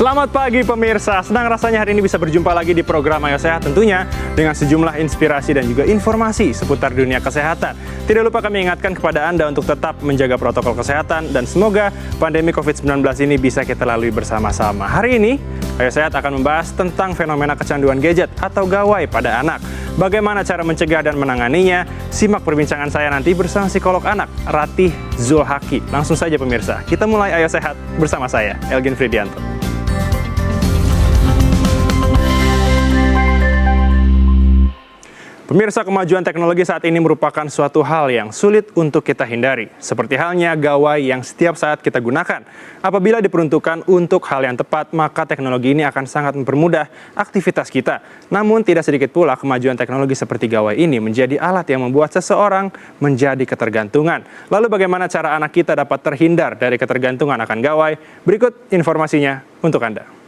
Selamat pagi pemirsa, senang rasanya hari ini bisa berjumpa lagi di program Ayo Sehat tentunya dengan sejumlah inspirasi dan juga informasi seputar dunia kesehatan. Tidak lupa kami ingatkan kepada Anda untuk tetap menjaga protokol kesehatan dan semoga pandemi COVID-19 ini bisa kita lalui bersama-sama. Hari ini, Ayo Sehat akan membahas tentang fenomena kecanduan gadget atau gawai pada anak. Bagaimana cara mencegah dan menanganinya? Simak perbincangan saya nanti bersama psikolog anak, Ratih Zulhaki. Langsung saja pemirsa, kita mulai Ayo Sehat bersama saya, Elgin Fridianto. Pemirsa, kemajuan teknologi saat ini merupakan suatu hal yang sulit untuk kita hindari. Seperti halnya gawai yang setiap saat kita gunakan. Apabila diperuntukkan untuk hal yang tepat, maka teknologi ini akan sangat mempermudah aktivitas kita. Namun tidak sedikit pula kemajuan teknologi seperti gawai ini menjadi alat yang membuat seseorang menjadi ketergantungan. Lalu bagaimana cara anak kita dapat terhindar dari ketergantungan akan gawai? Berikut informasinya untuk Anda.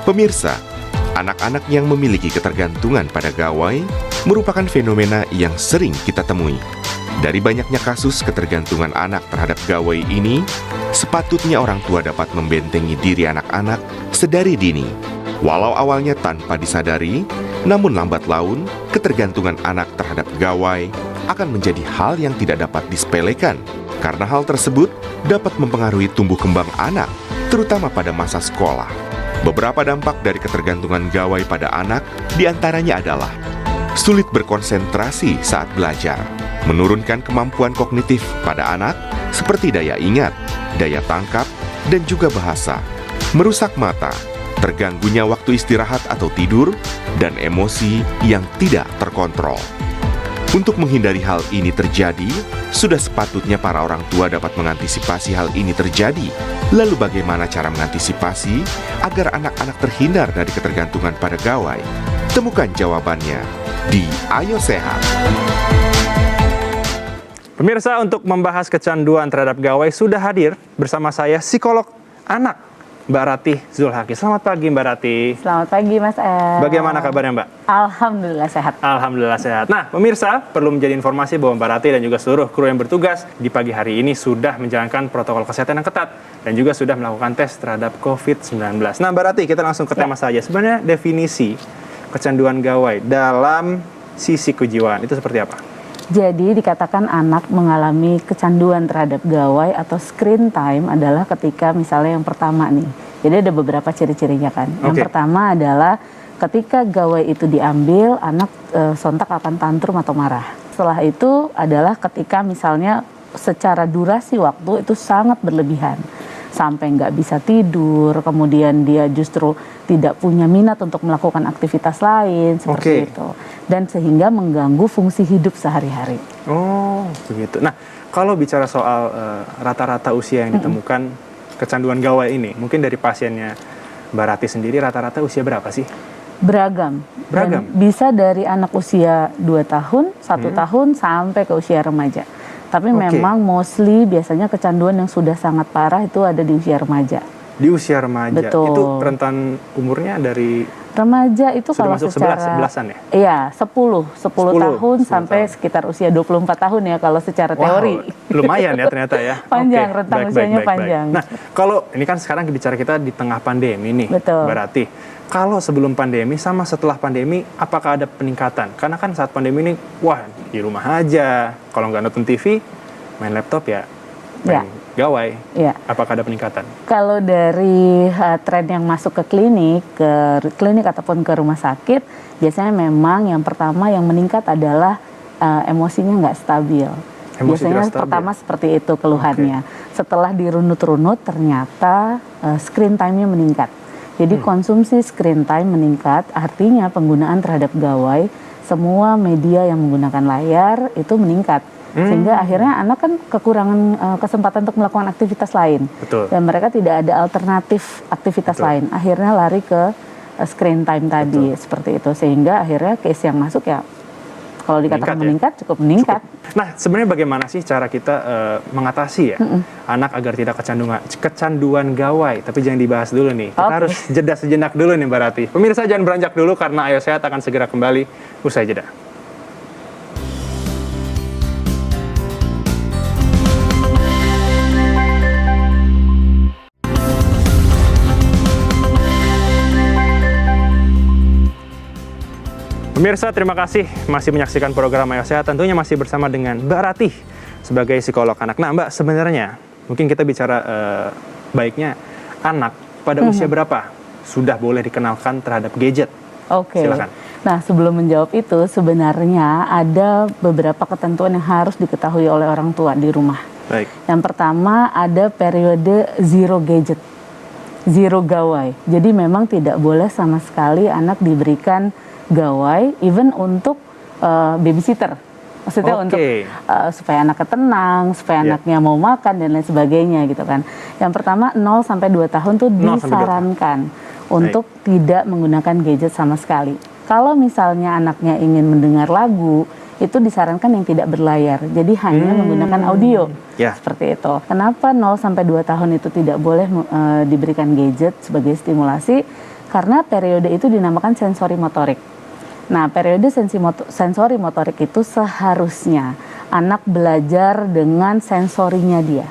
Pemirsa, anak-anak yang memiliki ketergantungan pada gawai merupakan fenomena yang sering kita temui. Dari banyaknya kasus ketergantungan anak terhadap gawai ini, sepatutnya orang tua dapat membentengi diri anak-anak sedari dini. Walau awalnya tanpa disadari, namun lambat laun, ketergantungan anak terhadap gawai akan menjadi hal yang tidak dapat disepelekan. Karena hal tersebut dapat mempengaruhi tumbuh kembang anak, terutama pada masa sekolah. Beberapa dampak dari ketergantungan gawai pada anak diantaranya adalah sulit berkonsentrasi saat belajar, menurunkan kemampuan kognitif pada anak seperti daya ingat, daya tangkap, dan juga bahasa, merusak mata, terganggunya waktu istirahat atau tidur, dan emosi yang tidak terkontrol. Untuk menghindari hal ini terjadi, sudah sepatutnya para orang tua dapat mengantisipasi hal ini terjadi. Lalu bagaimana cara mengantisipasi agar anak-anak terhindar dari ketergantungan pada gawai? Temukan jawabannya di Ayo Sehat. Pemirsa, untuk membahas kecanduan terhadap gawai sudah hadir bersama saya psikolog anak, Mbak Ratih Zulhaki. Selamat pagi Mbak Ratih. Selamat pagi Mas El. Bagaimana kabarnya Mbak? Alhamdulillah sehat. Alhamdulillah sehat. Nah pemirsa, perlu menjadi informasi bahwa Mbak Ratih dan juga seluruh kru yang bertugas di pagi hari ini sudah menjalankan protokol kesehatan yang ketat dan juga sudah melakukan tes terhadap COVID-19. Nah Mbak Ratih, kita langsung ke tema saja. Sebenarnya definisi kecanduan gawai dalam sisi kejiwaan itu seperti apa? Jadi dikatakan anak mengalami kecanduan terhadap gawai atau screen time adalah ketika misalnya yang pertama nih. Jadi ada beberapa ciri-cirinya kan. Yang pertama adalah ketika gawai itu diambil, anak sontak akan tantrum atau marah. Setelah itu adalah ketika misalnya secara durasi waktu itu sangat berlebihan. Sampai nggak bisa tidur, kemudian dia justru tidak punya minat untuk melakukan aktivitas lain, seperti itu. Dan sehingga mengganggu fungsi hidup sehari-hari. Oh, begitu. Nah, kalau bicara soal rata-rata usia yang ditemukan kecanduan gawai ini, mungkin dari pasiennya Mbak Ratih sendiri rata-rata usia berapa sih? Beragam. Dan bisa dari anak usia 2 tahun, 1 tahun, sampai ke usia remaja. Tapi memang mostly biasanya kecanduan yang sudah sangat parah itu ada di usia remaja. Di usia remaja. Betul. Itu rentan umurnya dari remaja itu sudah kalau masuk secara 11-an ya? Iya, 10 tahun sampai sekitar usia 24 tahun ya kalau secara teori. Lumayan ya ternyata ya. Panjang, rentang usianya panjang. Nah, kalau ini kan sekarang bicara kita di tengah pandemi nih, Betul. Mbak Ratih. Kalau sebelum pandemi sama setelah pandemi, apakah ada peningkatan? Karena kan saat pandemi ini, wah di rumah aja. Kalau nggak nonton TV, main laptop ya, main gawai. Ya. Apakah ada peningkatan? Kalau dari tren yang masuk ke klinik ataupun ke rumah sakit, biasanya memang yang pertama yang meningkat adalah emosinya nggak stabil. Biasanya pertama seperti itu keluhannya. Setelah dirunut-runut, ternyata screen time-nya meningkat. Jadi konsumsi screen time meningkat, artinya penggunaan terhadap gawai, semua media yang menggunakan layar itu meningkat. Sehingga akhirnya anak kan kekurangan kesempatan untuk melakukan aktivitas lain. Betul. Dan mereka tidak ada alternatif aktivitas lain. Akhirnya lari ke screen time tadi, seperti itu. Sehingga akhirnya case yang masuk ya Kalau dikatakan Meningkat meningkat, cukup meningkat. Nah, sebenarnya bagaimana sih cara kita mengatasi ya anak agar tidak kecanduan gawai? Tapi jangan dibahas dulu nih. Kita harus jeda sejenak dulu nih Mbak Rati. Pemirsa jangan beranjak dulu karena Ayo Sehat akan segera kembali usai jeda. Pemirsa, terima kasih masih menyaksikan program Ayo Sehat. Tentunya masih bersama dengan Mbak Ratih sebagai psikolog anak. Nah, Mbak, sebenarnya mungkin kita bicara baiknya anak pada usia berapa sudah boleh dikenalkan terhadap gadget? Oke. Silakan. Nah, sebelum menjawab itu, sebenarnya ada beberapa ketentuan yang harus diketahui oleh orang tua di rumah. Baik. Yang pertama ada periode zero gadget, zero gawai. Jadi memang tidak boleh sama sekali anak diberikan gawai, even untuk babysitter. Maksudnya untuk supaya anaknya tenang, supaya anaknya mau makan dan lain sebagainya gitu kan. Yang pertama 0 sampai 2 tahun tuh disarankan untuk tidak menggunakan gadget sama sekali. Kalau misalnya anaknya ingin mendengar lagu, itu disarankan yang tidak berlayar. Jadi hanya menggunakan audio. Seperti itu. Kenapa 0 sampai 2 tahun itu tidak boleh diberikan gadget sebagai stimulasi? Karena periode itu dinamakan sensori motorik. Nah, periode sensori motorik itu seharusnya anak belajar dengan sensorinya dia.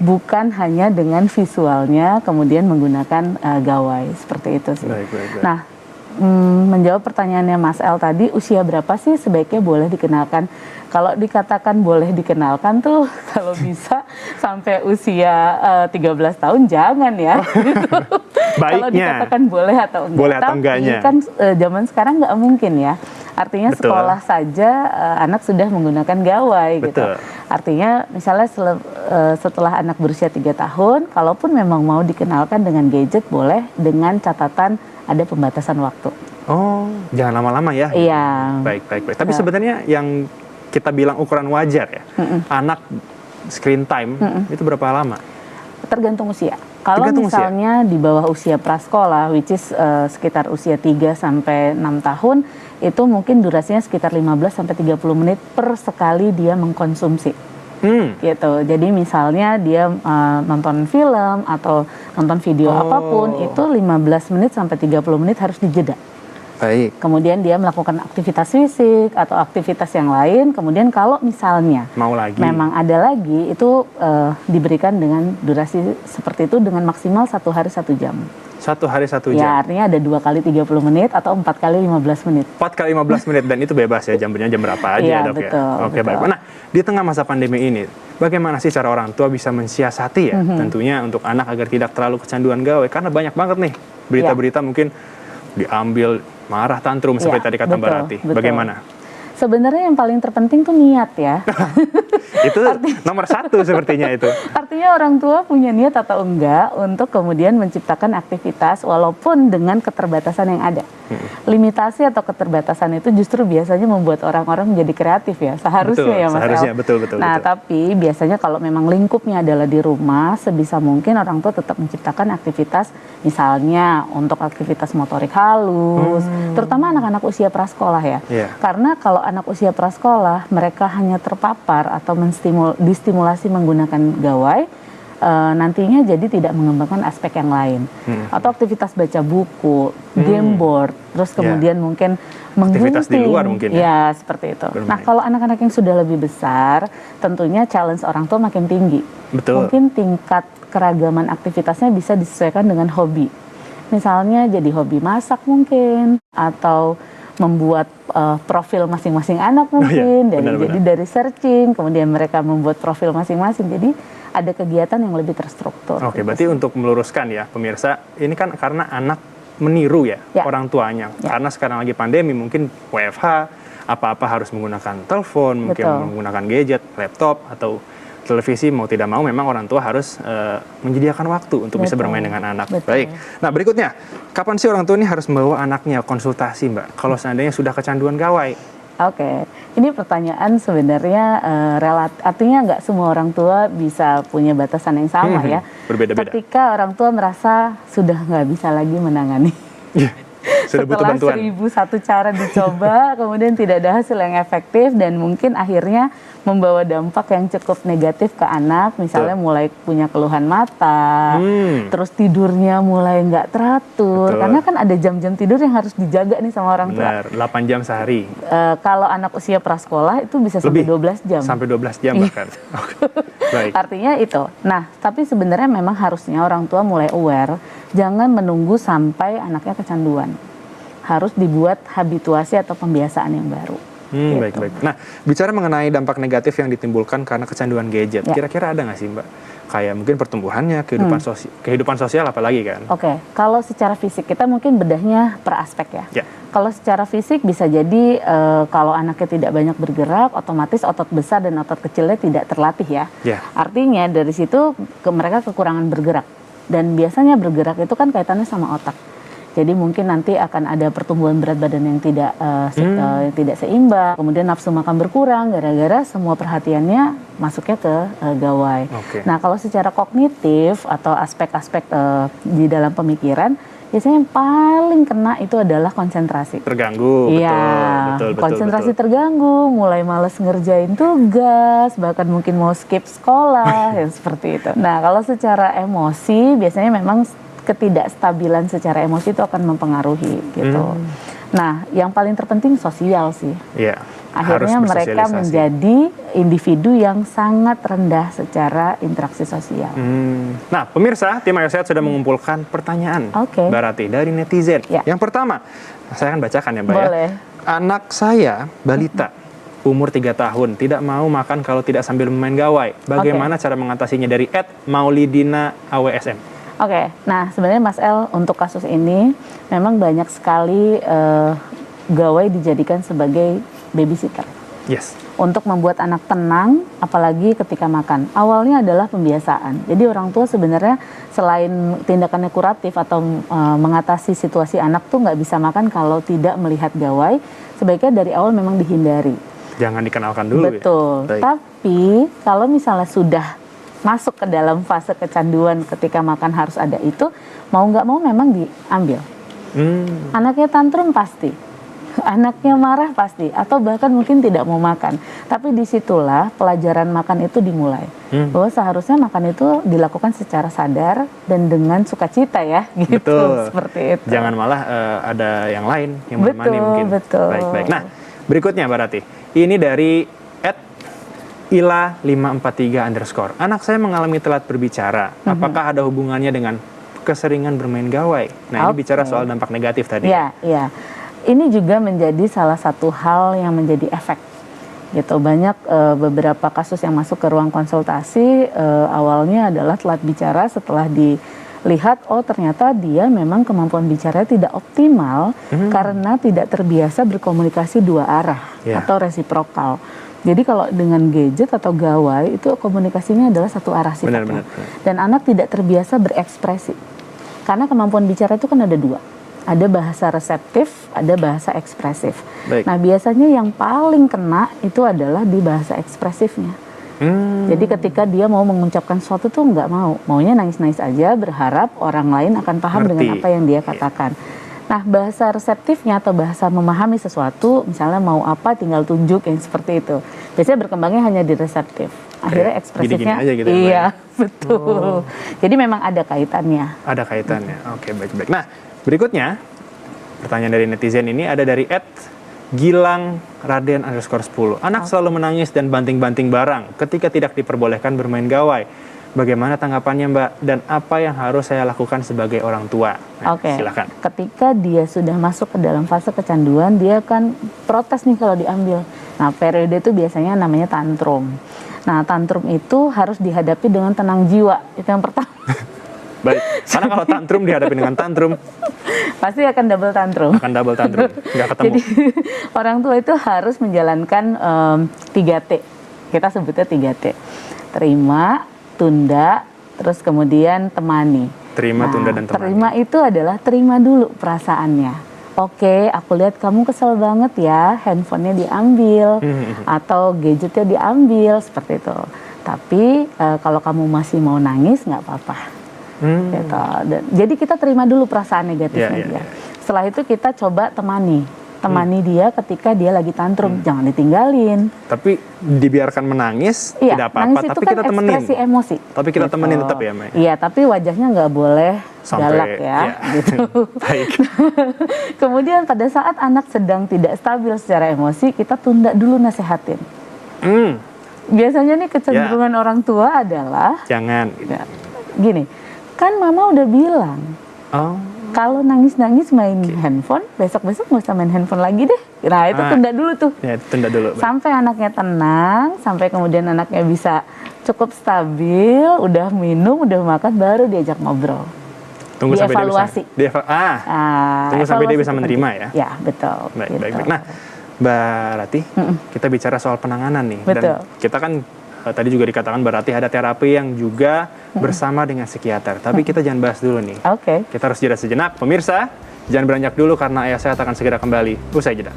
Bukan hanya dengan visualnya kemudian menggunakan gawai, seperti itu sih. Nah, menjawab pertanyaannya Mas El tadi, usia berapa sih sebaiknya boleh dikenalkan? Kalau dikatakan boleh dikenalkan tuh kalau bisa sampai usia 13 tahun jangan ya. Gitu. Kalau dikatakan boleh atau enggak. Boleh atau enggaknya. Kan zaman sekarang nggak mungkin ya. Artinya sekolah saja anak sudah menggunakan gawai gitu. Artinya misalnya setelah anak berusia 3 tahun, kalaupun memang mau dikenalkan dengan gadget boleh dengan catatan ada pembatasan waktu. Oh, jangan lama-lama ya. Iya. Baik. Tapi sebenarnya yang kita bilang ukuran wajar ya, anak screen time itu berapa lama? Tergantung usia. Kalau misalnya di bawah usia prasekolah, which is sekitar usia 3 sampai 6 tahun, itu mungkin durasinya sekitar 15 sampai 30 menit per sekali dia mengkonsumsi. Gitu. Jadi misalnya dia nonton film atau nonton video apapun, itu 15 menit sampai 30 menit harus dijeda. Baik. Kemudian dia melakukan aktivitas fisik atau aktivitas yang lain. Kemudian kalau misalnya memang ada lagi, itu diberikan dengan durasi seperti itu dengan maksimal 1 hari 1 jam. 1 hari 1 jam? Ya, artinya ada 2 kali 30 menit atau 4 kali 15 menit. 4 kali 15 menit, dan itu bebas ya, jamnya jam berapa aja ya, Dok ya? Oke, baik. Nah, di tengah masa pandemi ini, bagaimana sih cara orang tua bisa mensiasati ya, tentunya untuk anak agar tidak terlalu kecanduan gawai? Karena banyak banget nih berita-berita mungkin diambil marah tantrum seperti tadi kata Mbak Rati. Bagaimana? Sebenarnya yang paling terpenting tuh niat ya. Itu nomor 1 sepertinya itu. Artinya orang tua punya niat atau enggak untuk kemudian menciptakan aktivitas walaupun dengan keterbatasan yang ada. Limitasi atau keterbatasan itu justru biasanya membuat orang-orang menjadi kreatif ya. Seharusnya ya Mas seharusnya, El. Betul. Nah, tapi biasanya kalau memang lingkupnya adalah di rumah, sebisa mungkin orang tua tetap menciptakan aktivitas, misalnya untuk aktivitas motorik halus, terutama anak-anak usia prasekolah ya. Karena kalau anak usia prasekolah, mereka hanya terpapar atau distimulasi menggunakan gawai, nantinya jadi tidak mengembangkan aspek yang lain. Atau aktivitas baca buku, game board, terus kemudian mungkin menggunting. Aktivitas di luar mungkin ya? Ya, seperti itu. Nah, kalau anak-anak yang sudah lebih besar, tentunya challenge orang tua makin tinggi. Mungkin tingkat keragaman aktivitasnya bisa disesuaikan dengan hobi. Misalnya jadi hobi masak mungkin, atau membuat profil masing-masing anak mungkin, jadi dari searching, kemudian mereka membuat profil masing-masing, jadi ada kegiatan yang lebih terstruktur. Oke, berarti untuk meluruskan ya pemirsa, ini kan karena anak meniru ya orang tuanya, karena sekarang lagi pandemi, mungkin WFH, apa-apa harus menggunakan telepon, mungkin menggunakan gadget, laptop, atau televisi, mau tidak mau memang orang tua harus menyediakan waktu untuk bisa bermain dengan anak. Baik. Nah, berikutnya, kapan sih orang tua ini harus membawa anaknya konsultasi, Mbak? Kalau seandainya sudah kecanduan gawai? Oke, ini pertanyaan sebenarnya artinya nggak semua orang tua bisa punya batasan yang sama ya. Berbeda-beda. Ketika orang tua merasa sudah nggak bisa lagi menangani. Sudah butuh Setelah bantuan. 1001 cara dicoba, kemudian tidak ada hasil yang efektif dan mungkin akhirnya membawa dampak yang cukup negatif ke anak. Misalnya mulai punya keluhan mata, terus tidurnya mulai nggak teratur. Betul. Karena kan ada jam-jam tidur yang harus dijaga nih sama orang tua. Benar, 8 jam sehari. Kalau anak usia prasekolah itu bisa sampai 12 jam. Sampai 12 jam bahkan. Oke. Baik. Artinya itu. Nah, tapi sebenarnya memang harusnya orang tua mulai aware, jangan menunggu sampai anaknya kecanduan. Harus dibuat habituasi atau pembiasaan yang baru. Gitu. Baik. Nah, bicara mengenai dampak negatif yang ditimbulkan karena kecanduan gadget, Ya. kira-kira ada nggak sih Mbak? Kayak mungkin pertumbuhannya, kehidupan sosial apalagi kan? Oke, kalau secara fisik kita mungkin bedahnya per aspek ya. Ya. Kalau secara fisik bisa jadi kalau anaknya tidak banyak bergerak, otomatis otot besar dan otot kecilnya tidak terlatih ya. Ya. Artinya dari situ mereka kekurangan bergerak. Dan biasanya bergerak itu kan kaitannya sama otak. Jadi mungkin nanti akan ada pertumbuhan berat badan yang tidak seimbang, kemudian nafsu makan berkurang gara-gara semua perhatiannya masuknya ke gawai. Oke. Nah, kalau secara kognitif atau aspek-aspek di dalam pemikiran, biasanya yang paling kena itu adalah konsentrasi. Terganggu, Iya, betul. konsentrasi terganggu, mulai males ngerjain tugas, bahkan mungkin mau skip sekolah, yang seperti itu. Nah, kalau secara emosi, biasanya memang ketidakstabilan secara emosi itu akan mempengaruhi gitu. Nah, yang paling terpenting sosial sih. Iya. Akhirnya harus mereka bersosialisasi. menjadi individu yang sangat rendah secara interaksi sosial. Nah, pemirsa, tim Ayo Sehat sudah mengumpulkan pertanyaan Oke. Mbak Rati dari netizen. Ya. Yang pertama, saya akan bacakan ya Mbak Boleh. ya. Anak saya, balita, umur 3 tahun, tidak mau makan kalau tidak sambil bermain gawai. Bagaimana cara mengatasinya dari @maulidina AWSM? Oke, nah sebenarnya Mas El untuk kasus ini memang banyak sekali gawai dijadikan sebagai babysitter Yes. untuk membuat anak tenang, apalagi ketika makan. Awalnya adalah pembiasaan. Jadi orang tua sebenarnya selain tindakannya kuratif atau mengatasi situasi anak tuh nggak bisa makan kalau tidak melihat gawai, sebaiknya dari awal memang dihindari. Jangan dikenalkan dulu Betul. ya. Baik. Tapi kalau misalnya sudah masuk ke dalam fase kecanduan ketika makan harus ada itu, mau nggak mau memang diambil. Anaknya tantrum pasti, anaknya marah pasti, atau bahkan mungkin tidak mau makan. Tapi disitulah pelajaran makan itu dimulai. Bahwa seharusnya makan itu dilakukan secara sadar dan dengan sukacita ya, gitu. Betul. Seperti itu. Jangan malah ada yang lain yang menemani Betul, mungkin. betul. Baik. Nah, berikutnya Mbak Rati. Ini dari @ila543_. Anak saya mengalami telat berbicara. Apakah ada hubungannya dengan keseringan bermain gawai? Nah, ini bicara soal dampak negatif tadi. Iya. Ini juga menjadi salah satu hal yang menjadi efek. Gitu. Banyak beberapa kasus yang masuk ke ruang konsultasi awalnya adalah telat bicara, setelah dilihat ternyata dia memang kemampuan bicaranya tidak optimal karena tidak terbiasa berkomunikasi dua arah atau resiprokal. Jadi kalau dengan gadget atau gawai itu komunikasinya adalah satu arah sifatnya. Benar. Dan anak tidak terbiasa berekspresi. Karena kemampuan bicara itu kan ada dua. Ada bahasa reseptif, ada bahasa ekspresif. Baik. Nah, biasanya yang paling kena itu adalah di bahasa ekspresifnya. Jadi ketika dia mau mengucapkan sesuatu tuh nggak mau. Maunya nangis-nangis aja, berharap orang lain akan paham dengan apa yang dia katakan. Nah, bahasa reseptifnya atau bahasa memahami sesuatu, misalnya mau apa tinggal tunjuk yang seperti itu. Biasanya berkembangnya hanya di reseptif. Akhirnya ekspresifnya, gini-gini aja gitu ya, Mbak? iya, betul. Jadi memang ada kaitannya. Ada kaitannya. Oke, baik. Nah, berikutnya pertanyaan dari netizen ini ada dari @gilang_raden_10. Anak selalu menangis dan banting-banting barang ketika tidak diperbolehkan bermain gawai. Bagaimana tanggapannya Mbak? Dan apa yang harus saya lakukan sebagai orang tua? Nah, Oke. silakan. Ketika dia sudah masuk ke dalam fase kecanduan, dia akan protes nih kalau diambil. Nah, periode itu biasanya namanya tantrum. Nah, tantrum itu harus dihadapi dengan tenang jiwa. Itu yang pertama. Baik. Karena kalau tantrum dihadapi dengan tantrum, Pasti akan double tantrum. akan double tantrum. Nggak ketemu. Jadi orang tua itu harus menjalankan 3T. Kita sebutnya 3T. Terima, tunda, terus kemudian temani. Terima, tunda, dan temani. Terima itu adalah terima dulu perasaannya. Oke, aku lihat kamu kesel banget ya, handphonenya diambil, atau gadgetnya diambil, seperti itu. Tapi kalau kamu masih mau nangis, nggak apa-apa. Gitu. Jadi kita terima dulu perasaan negatifnya dia. Setelah itu kita coba temani dia ketika dia lagi tantrum, jangan ditinggalin. Tapi dibiarkan menangis, Iya, tidak nangis apa-apa, itu tapi kan kita temenin. ekspresi emosi. Tapi kita Gitu. temenin tetap ya, Mai? Iya, tapi wajahnya nggak boleh galak ya. Iya. Gitu. Baik. Kemudian pada saat anak sedang tidak stabil secara emosi, kita tunda dulu nasehatin. Hmm, Biasanya nih kecenderungan orang tua adalah, jangan. ya, gini, kan mama udah bilang, Oh, kalau nangis-nangis main handphone, besok-besok nggak usah main handphone lagi deh. Nah itu tunda dulu tuh. ya tunda dulu. Baik. Sampai anaknya tenang, sampai kemudian anaknya bisa cukup stabil, udah minum, udah makan, baru diajak ngobrol. Tunggu sampai Dievaluasi. dia bisa. Tunggu sampai dia evaluasi bisa itu menerima penting. ya. Ya, betul. Baik, gitu. baik, baik. Nah, Mbak Rati, kita bicara soal penanganan nih. Betul. Dan kita kan tadi juga dikatakan Mbak Rati ada terapi yang juga bersama dengan psikiater. Tapi kita jangan bahas dulu nih. Oke. Kita harus jeda sejenak. Pemirsa, jangan beranjak dulu karena Ayah Sehat akan segera kembali. Usai jeda.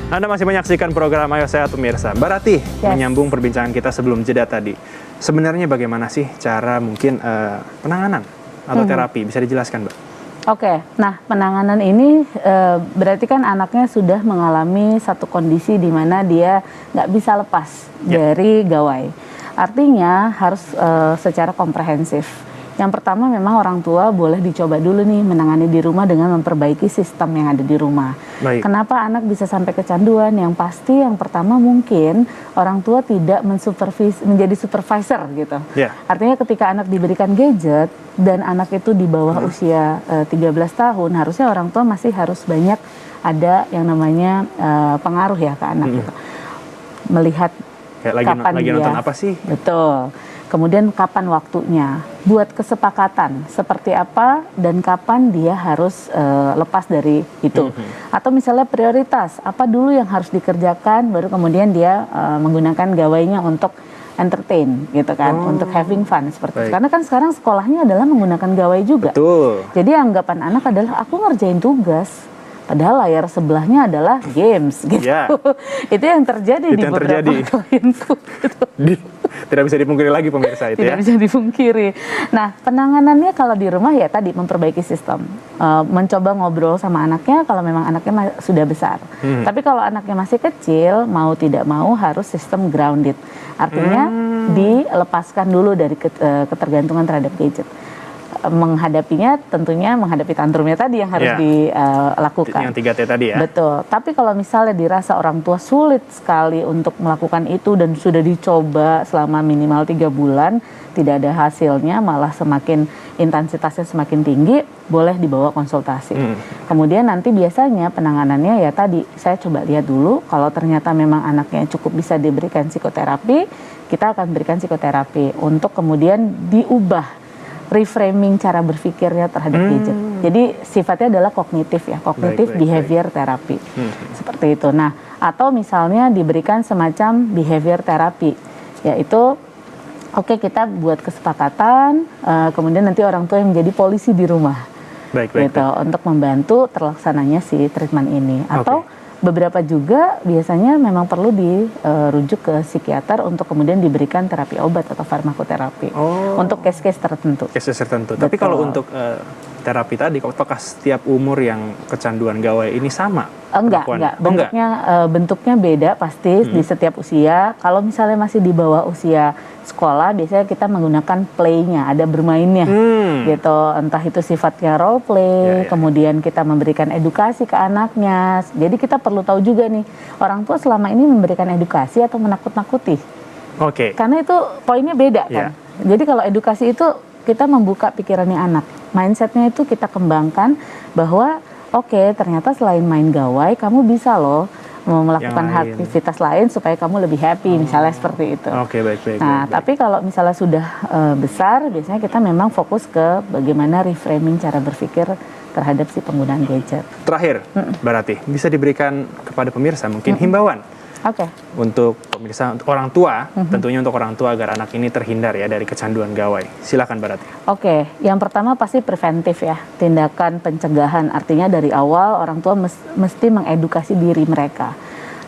Anda masih menyaksikan program Ayo Sehat Pemirsa. Mbak Rati, menyambung perbincangan kita sebelum jeda tadi. Sebenarnya bagaimana sih cara mungkin penanganan atau terapi? Bisa dijelaskan, Mbak? Oke, nah penanganan ini berarti kan anaknya sudah mengalami satu kondisi di mana dia nggak bisa lepas dari gawai. Artinya harus secara komprehensif. Yang pertama memang orang tua boleh dicoba dulu nih menangani di rumah dengan memperbaiki sistem yang ada di rumah. Baik. Kenapa anak bisa sampai kecanduan? Yang pasti yang pertama mungkin orang tua tidak menjadi supervisor gitu. Ya. Artinya ketika anak diberikan gadget dan anak itu di bawah usia 13 tahun, harusnya orang tua masih harus banyak ada yang namanya pengaruh ya ke anak gitu. Melihat Kayak kapan lagi dia nonton apa sih? Betul. Kemudian kapan waktunya, buat kesepakatan seperti apa dan kapan dia harus lepas dari itu. Atau misalnya prioritas, apa dulu yang harus dikerjakan, baru kemudian dia menggunakan gawainya untuk entertain gitu kan, untuk having fun seperti itu. Baik. Karena kan sekarang sekolahnya adalah menggunakan gawai juga. Betul. Jadi anggapan anak adalah aku ngerjain tugas. Padahal layar sebelahnya adalah games gitu. Ya. Itu yang terjadi Itu di yang beberapa terjadi. klienku gitu. Tidak bisa dipungkiri lagi pemirsa itu Tidak ya. bisa dipungkiri. Nah, penanganannya kalau di rumah ya tadi memperbaiki sistem. Mencoba ngobrol sama anaknya kalau memang anaknya sudah besar. Tapi kalau anaknya masih kecil, mau tidak mau harus sistem grounded. Artinya dilepaskan dulu dari ketergantungan terhadap gadget. Menghadapinya tentunya menghadapi tantrumnya tadi yang harus dilakukan. Yang 3T tadi ya. Betul. Tapi kalau misalnya dirasa orang tua sulit sekali untuk melakukan itu dan sudah dicoba selama minimal 3 bulan, tidak ada hasilnya, malah semakin intensitasnya semakin tinggi, boleh dibawa konsultasi. Kemudian nanti biasanya penanganannya ya tadi, saya coba lihat dulu, kalau ternyata memang anaknya cukup bisa diberikan psikoterapi, kita akan berikan psikoterapi untuk kemudian diubah reframing cara berpikirnya terhadap gadget. Jadi sifatnya adalah kognitif ya, kognitif behavior therapy. Seperti itu. Nah, atau misalnya diberikan semacam behavior therapy, yaitu oke, kita buat kesepakatan, kemudian nanti orang tua yang menjadi polisi di rumah. Baik. Gitu, untuk membantu terlaksananya si treatment ini. Atau beberapa juga biasanya memang perlu dirujuk ke psikiater untuk kemudian diberikan terapi obat atau farmakoterapi untuk case-case tertentu. Case tertentu. Tapi kalau untuk terapi tadi, apakah setiap umur yang kecanduan gawai ini sama? Enggak. Bentuknya beda pasti di setiap usia. Kalau misalnya masih di bawah usia sekolah, biasanya kita menggunakan play-nya, ada bermainnya, gitu. Entah itu sifatnya role play, kemudian kita memberikan edukasi ke anaknya. Jadi kita perlu tahu juga nih, orang tua selama ini memberikan edukasi atau menakut-nakuti. Oke. Karena itu poinnya beda kan. Jadi kalau edukasi itu kita membuka pikirannya anak, mindsetnya itu kita kembangkan bahwa oke, ternyata selain main gawai, kamu bisa loh melakukan aktivitas lain supaya kamu lebih happy, misalnya seperti itu. Oke, baik. Nah, tapi kalau misalnya sudah besar, biasanya kita memang fokus ke bagaimana reframing cara berpikir terhadap si penggunaan gadget. Terakhir, Mbak Rati, bisa diberikan kepada pemirsa mungkin himbauan Oke. untuk pemirsa, untuk orang tua, tentunya untuk orang tua agar anak ini terhindar ya dari kecanduan gawai. Silakan Mbak Rati. Oke, yang pertama pasti preventif ya, tindakan pencegahan. Artinya dari awal orang tua mesti mengedukasi diri mereka.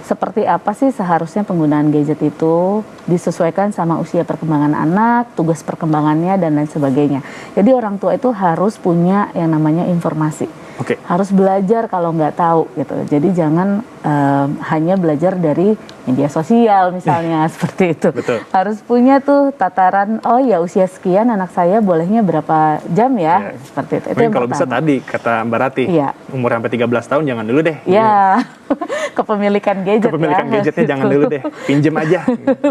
Seperti apa sih seharusnya penggunaan gadget itu, disesuaikan sama usia perkembangan anak, tugas perkembangannya, dan lain sebagainya. Jadi orang tua itu harus punya yang namanya informasi. Oke. Harus belajar kalau nggak tahu gitu. Jadi jangan hanya belajar dari media sosial misalnya seperti itu. Betul. Harus punya tuh tataran, oh ya usia sekian anak saya bolehnya berapa jam ya, seperti itu. Itu Mungkin yang kalau bisa pertama. tadi kata Mbak Rati, Iya. umur sampai 13 tahun jangan dulu deh. Ya, kepemilikan gadget Kepemilikan ya. gadgetnya jangan dulu deh, pinjem aja.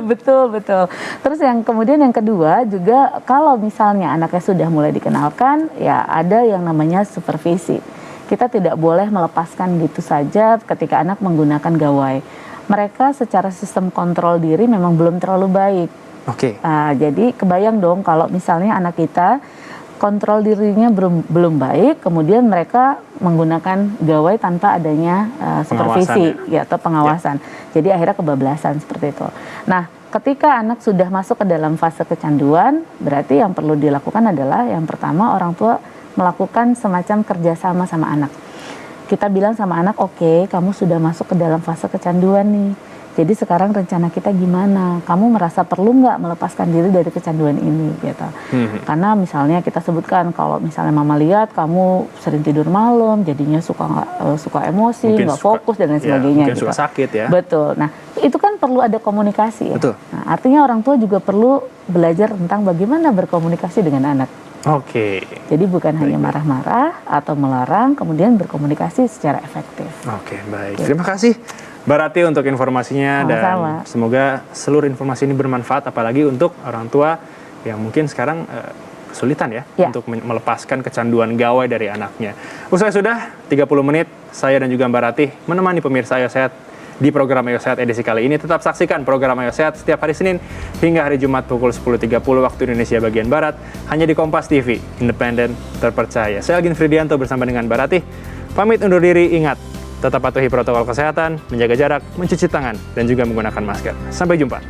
Betul, betul. Terus yang kemudian yang kedua juga kalau misalnya anaknya sudah mulai dikenalkan, ya ada yang namanya supervisi. Kita tidak boleh melepaskan gitu saja ketika anak menggunakan gawai. Mereka secara sistem kontrol diri memang belum terlalu baik. Oke. Jadi kebayang dong kalau misalnya anak kita kontrol dirinya belum baik, kemudian mereka menggunakan gawai tanpa adanya supervisi ya, atau pengawasan. Jadi akhirnya kebablasan seperti itu. Nah, ketika anak sudah masuk ke dalam fase kecanduan, berarti yang perlu dilakukan adalah yang pertama orang tua melakukan semacam kerjasama sama anak. Kita bilang sama anak, oke, kamu sudah masuk ke dalam fase kecanduan nih. Jadi sekarang rencana kita gimana? Kamu merasa perlu nggak melepaskan diri dari kecanduan ini? Gitu. Karena misalnya kita sebutkan kalau misalnya mama lihat kamu sering tidur malam, jadinya suka emosi, nggak fokus dan lain sebagainya. Mungkin gitu. suka sakit ya. Betul. Nah itu kan perlu ada komunikasi. Ya? Betul. Nah, artinya orang tua juga perlu belajar tentang bagaimana berkomunikasi dengan anak. Oke. Jadi bukan hanya marah-marah atau melarang, kemudian berkomunikasi secara efektif. Oke, baik. Terima kasih Mbak Rati untuk informasinya. Sama-sama. Dan semoga seluruh informasi ini bermanfaat, apalagi untuk orang tua yang mungkin sekarang kesulitan ya untuk melepaskan kecanduan gawai dari anaknya. Usai sudah 30 menit, saya dan juga Mbak Rati menemani pemirsa Ayo Sehat di program Ayo Sehat edisi kali ini. Tetap saksikan program Ayo Sehat setiap hari Senin hingga hari Jumat pukul 10.30 waktu Indonesia bagian Barat, hanya di Kompas TV, independen, terpercaya. Saya Algin Fridianto bersama dengan Mbak Rati, pamit undur diri. Ingat, tetap patuhi protokol kesehatan, menjaga jarak, mencuci tangan, dan juga menggunakan masker. Sampai jumpa.